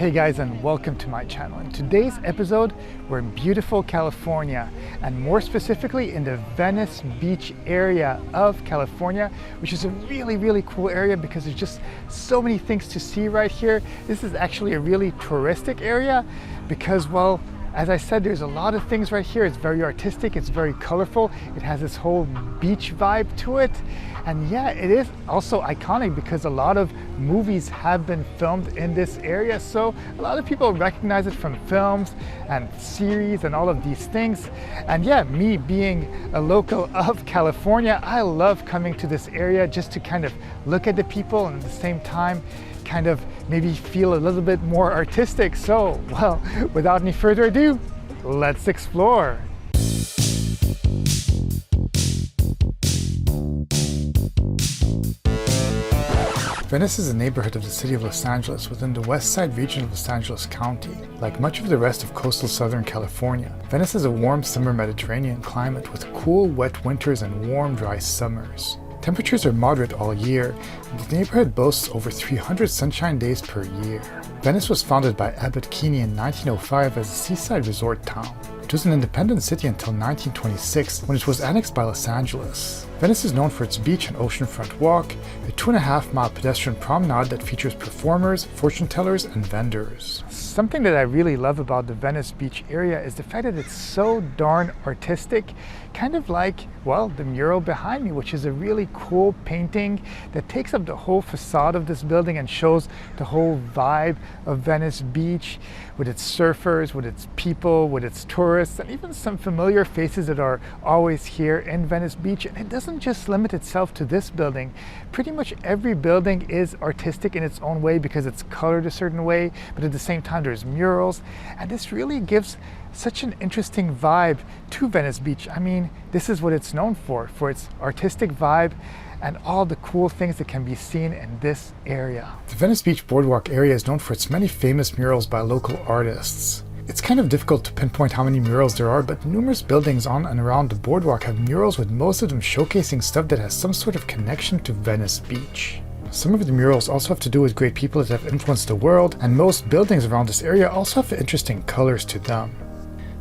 Hey guys, and welcome to my channel. In today's episode, we're in beautiful California, and more specifically in the Venice Beach area of California, which is a really cool area because there's just so many things to see right here. This is actually a really touristic area because, well, as I said, there's a lot of things right here. It's very artistic, it's very colorful, it has this whole beach vibe to it. And yeah, it is also iconic because a lot of movies have been filmed in this area. So a lot of people recognize it from films and series and all of these things. And yeah, me being a local of California, I love coming to this area just to kind of look at the people and at the same time kind of maybe feel a little bit more artistic. So, well, without any further ado, let's explore. Venice is a neighborhood of the city of Los Angeles within the Westside region of Los Angeles County. Like much of the rest of coastal Southern California, Venice has a warm summer Mediterranean climate with cool, wet winters and warm, dry summers. Temperatures are moderate all year, and the neighborhood boasts over 300 sunshine days per year. Venice was founded by Abbot Kinney in 1905 as a seaside resort town. It was an independent city until 1926, when it was annexed by Los Angeles. Venice is known for its beach and oceanfront walk, a 2.5-mile pedestrian promenade that features performers, fortune tellers, and vendors. Something that I really love about the Venice Beach area is the fact that it's so darn artistic, kind of like, well, the mural behind me, which is a really cool painting that takes up the whole facade of this building and shows the whole vibe of Venice Beach with its surfers, with its people, with its tourists, and even some familiar faces that are always here in Venice Beach. And it doesn't just limit itself to this building. Pretty much every building is artistic in its own way because it's colored a certain way, but at the same time there's murals, and this really gives such an interesting vibe to Venice Beach. I mean, this is what it's known for its artistic vibe and all the cool things that can be seen in this area. The Venice Beach boardwalk area is known for its many famous murals by local artists. It's kind of difficult to pinpoint how many murals there are, but numerous buildings on and around the boardwalk have murals, with most of them showcasing stuff that has some sort of connection to Venice Beach. Some of the murals also have to do with great people that have influenced the world, and most buildings around this area also have interesting colors to them.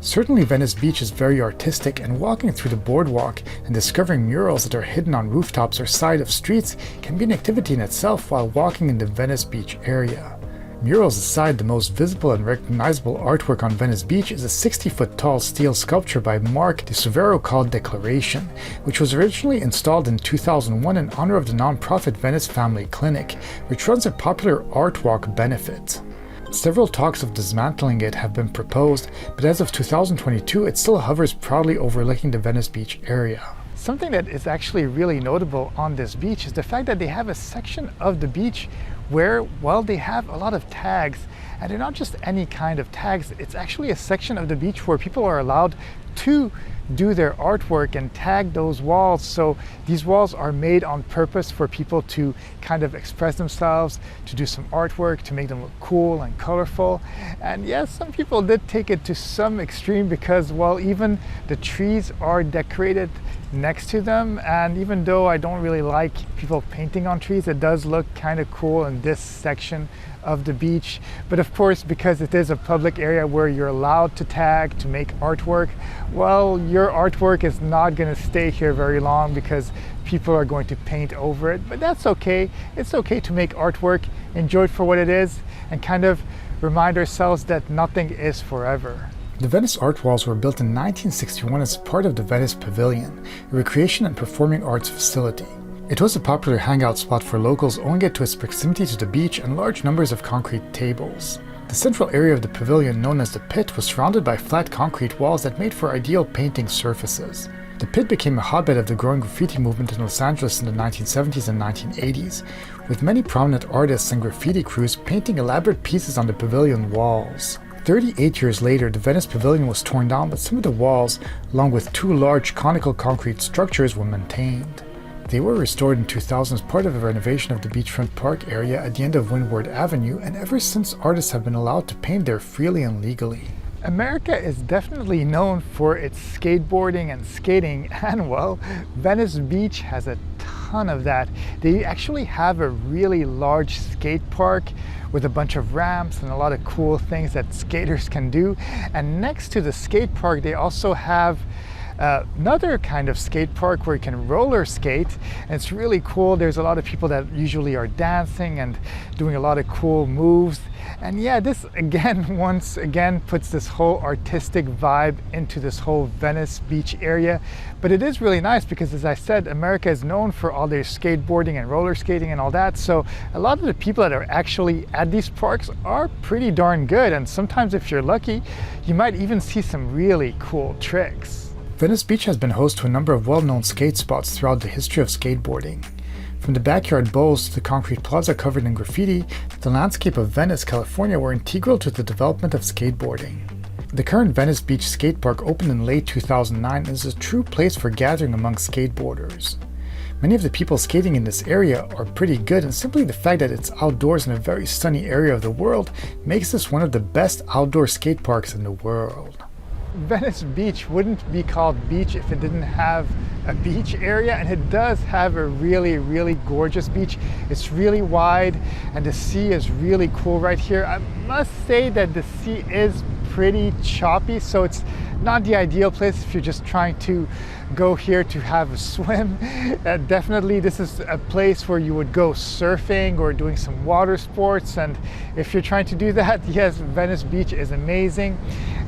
Certainly Venice Beach is very artistic, and walking through the boardwalk and discovering murals that are hidden on rooftops or side of streets can be an activity in itself while walking in the Venice Beach area. Murals aside, the most visible and recognizable artwork on Venice Beach is a 60-foot tall steel sculpture by Mark de Suvero called Declaration, which was originally installed in 2001 in honor of the non-profit Venice Family Clinic, which runs a popular art walk benefit. Several talks of dismantling it have been proposed, but as of 2022 it still hovers proudly overlooking the Venice Beach area. Something that is actually really notable on this beach is the fact that they have a section of the beach where, well, they have a lot of tags, and they're not just any kind of tags. It's actually a section of the beach where people are allowed to do their artwork and tag those walls. So these walls are made on purpose for people to kind of express themselves, to do some artwork, to make them look cool and colorful. And yes, some people did take it to some extreme because, well, even the trees are decorated next to them, and even though I don't really like people painting on trees, it does look kind of cool in this section of the beach. But of course, because it is a public area where you're allowed to tag, to make artwork, well, your artwork is not going to stay here very long because people are going to paint over it. But that's okay. It's okay to make artwork, enjoy it for what it is, and kind of remind ourselves that nothing is forever. The Venice art walls were built in 1961 as part of the Venice Pavilion, a recreation and performing arts facility. It was a popular hangout spot for locals owing it to its proximity to the beach and large numbers of concrete tables. The central area of the pavilion, known as the Pit, was surrounded by flat concrete walls that made for ideal painting surfaces. The Pit became a hotbed of the growing graffiti movement in Los Angeles in the 1970s and 1980s, with many prominent artists and graffiti crews painting elaborate pieces on the pavilion walls. 38 years later, the Venice Pavilion was torn down, but some of the walls, along with two large conical concrete structures, were maintained. They were restored in 2000 as part of a renovation of the beachfront park area at the end of Windward Avenue, and ever since artists have been allowed to paint there freely and legally. America is definitely known for its skateboarding and skating, and well, Venice Beach has a ton of that. They actually have a really large skate park with a bunch of ramps and a lot of cool things that skaters can do. And next to the skate park, they also have another kind of skate park where you can roller skate, and it's really cool. There's a lot of people that usually are dancing and doing a lot of cool moves. And yeah, this again, once again, puts this whole artistic vibe into this whole Venice Beach area. But it is really nice because, as I said, America is known for all their skateboarding and roller skating and all that. So a lot of the people that are actually at these parks are pretty darn good. And sometimes if you're lucky, you might even see some really cool tricks. Venice Beach has been host to a number of well-known skate spots throughout the history of skateboarding. From the backyard bowls to the concrete plaza covered in graffiti, the landscape of Venice, California were integral to the development of skateboarding. The current Venice Beach skate park opened in late 2009 and is a true place for gathering among skateboarders. Many of the people skating in this area are pretty good, and simply the fact that it's outdoors in a very sunny area of the world makes this one of the best outdoor skate parks in the world. Venice Beach wouldn't be called beach if it didn't have a beach area, and it does have a really gorgeous beach. It's really wide and the sea is really cool right here. I must say that the sea is pretty choppy, so it's not the ideal place if you're just trying to go here to have a swim. Definitely this is a place where you would go surfing or doing some water sports, and if you're trying to do that, yes, Venice Beach is amazing.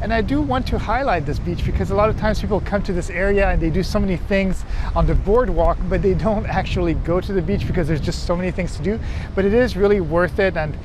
And I do want to highlight this beach because a lot of times people come to this area and they do so many things on the boardwalk, but they don't actually go to the beach because there's just so many things to do. But it is really worth it, and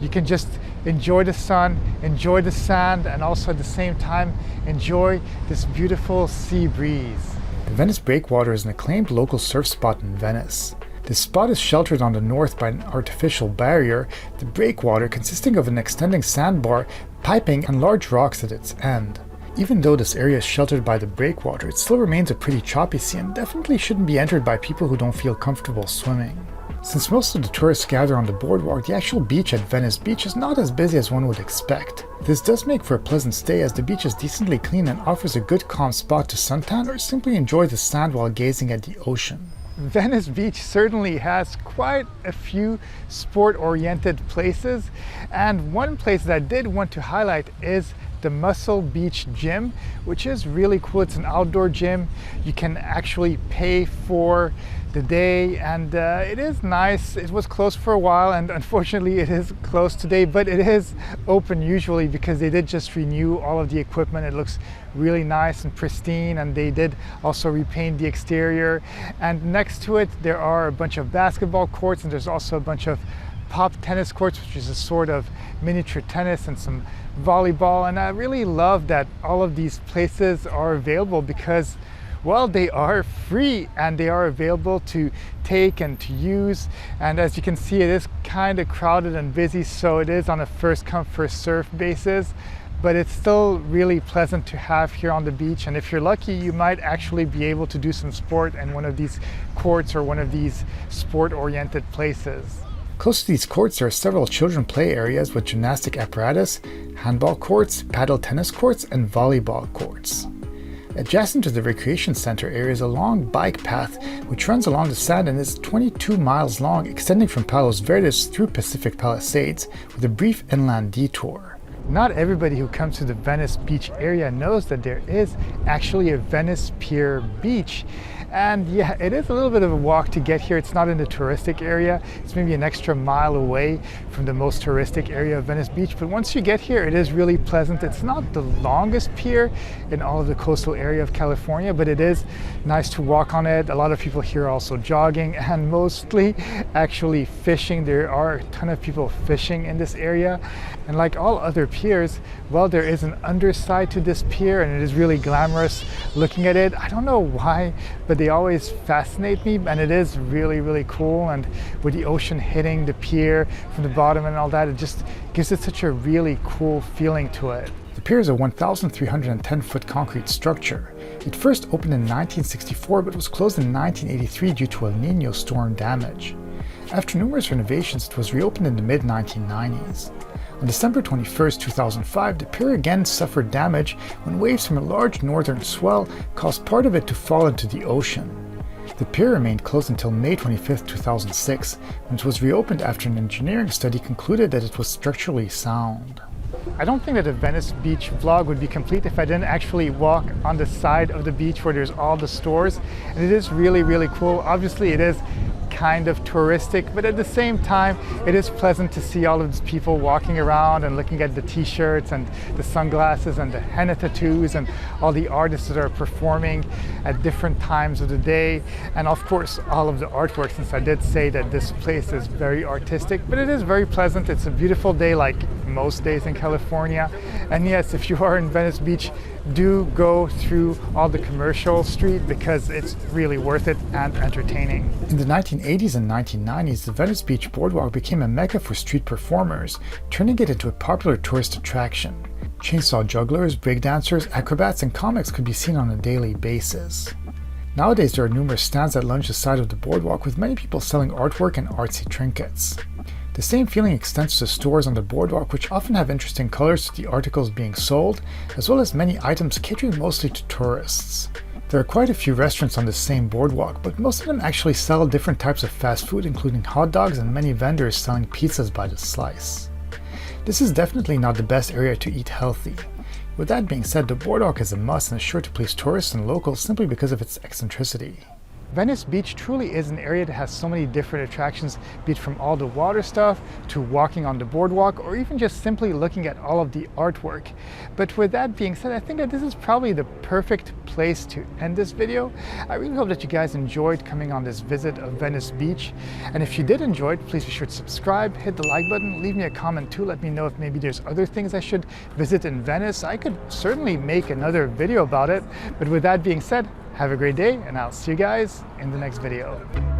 you can just enjoy the sun, enjoy the sand, and also at the same time enjoy this beautiful sea breeze. The Venice Breakwater is an acclaimed local surf spot in Venice. This spot is sheltered on the north by an artificial barrier, the breakwater consisting of an extending sandbar, piping, and large rocks at its end. Even though this area is sheltered by the breakwater, it still remains a pretty choppy sea and definitely shouldn't be entered by people who don't feel comfortable swimming. Since most of the tourists gather on the boardwalk, the actual beach at Venice Beach is not as busy as one would expect. This does make for a pleasant stay, as the beach is decently clean and offers a good calm spot to suntan or simply enjoy the sand while gazing at the ocean. Venice Beach certainly has quite a few sport-oriented places, and one place that I did want to highlight is the Muscle Beach Gym, which is really cool. It's an outdoor gym. You can actually pay for the day, and it is nice. It was closed for a while, and unfortunately it is closed today, but it is open usually because they did just renew all of the equipment. It looks really nice and pristine, and they did also repaint the exterior. And next to it there are a bunch of basketball courts, and there's also a bunch of pop tennis courts, which is a sort of miniature tennis, and some volleyball. And I really love that all of these places are available because, well, they are free and they are available to take and to use. And as you can see, it is kind of crowded and busy, so it is on a first come first serve basis, but it's still really pleasant to have here on the beach. And if you're lucky, you might actually be able to do some sport in one of these courts or one of these sport oriented places. Close to these courts, there are several children play areas with gymnastic apparatus, handball courts, paddle tennis courts, and volleyball courts. Adjacent to the recreation center area is a long bike path which runs along the sand and is 22 miles long, extending from Palos Verdes through Pacific Palisades with a brief inland detour. Not everybody who comes to the Venice Beach area knows that there is actually a Venice Pier beach. And yeah, it is a little bit of a walk to get here. It's not in the touristic area. It's maybe an extra mile away from the most touristic area of Venice Beach. But once you get here, it is really pleasant. It's not the longest pier in all of the coastal area of California, but it is nice to walk on it. A lot of people here are also jogging and mostly actually fishing. There are a ton of people fishing in this area. And like all other piers, well, there is an underside to this pier, and it is really glamorous looking at it. I don't know why, but they always fascinate me, and it is really cool. And with the ocean hitting the pier from the bottom and all that, it just gives it such a really cool feeling to it. The pier is a 1,310-foot concrete structure. It first opened in 1964 but was closed in 1983 due to El Niño storm damage. After numerous renovations, it was reopened in the mid-1990s. On December 21, 2005, the pier again suffered damage when waves from a large northern swell caused part of it to fall into the ocean. The pier remained closed until May 25, 2006, when it was reopened after an engineering study concluded that it was structurally sound. I don't think that a Venice Beach vlog would be complete if I didn't actually walk on the side of the beach where there's all the stores, and it is really, really cool. Obviously it is kind of touristic, but at the same time it is pleasant to see all of these people walking around and looking at the t-shirts and the sunglasses and the henna tattoos and all the artists that are performing at different times of the day, and of course all of the artwork, since I did say that this place is very artistic. But it is very pleasant. It's a beautiful day like most days in California, and yes, if you are in Venice Beach, do go through all the commercial street because it's really worth it and entertaining. In the 1980s and 1990s, the Venice Beach boardwalk became a mecca for street performers, turning it into a popular tourist attraction. Chainsaw jugglers, breakdancers, acrobats, and comics could be seen on a daily basis. Nowadays, there are numerous stands that lunge the side of the boardwalk, with many people selling artwork and artsy trinkets. The same feeling extends to stores on the boardwalk, which often have interesting colors to the articles being sold, as well as many items catering mostly to tourists. There are quite a few restaurants on the same boardwalk, but most of them actually sell different types of fast food, including hot dogs and many vendors selling pizzas by the slice. This is definitely not the best area to eat healthy. With that being said, the boardwalk is a must and is sure to please tourists and locals simply because of its eccentricity. Venice Beach truly is an area that has so many different attractions, be it from all the water stuff to walking on the boardwalk or even just simply looking at all of the artwork. But with that being said, I think that this is probably the perfect place to end this video. I really hope that you guys enjoyed coming on this visit of Venice Beach. And if you did enjoy it, please be sure to subscribe, hit the like button, leave me a comment too. Let me know if maybe there's other things I should visit in Venice. I could certainly make another video about it. But with that being said, have a great day, and I'll see you guys in the next video.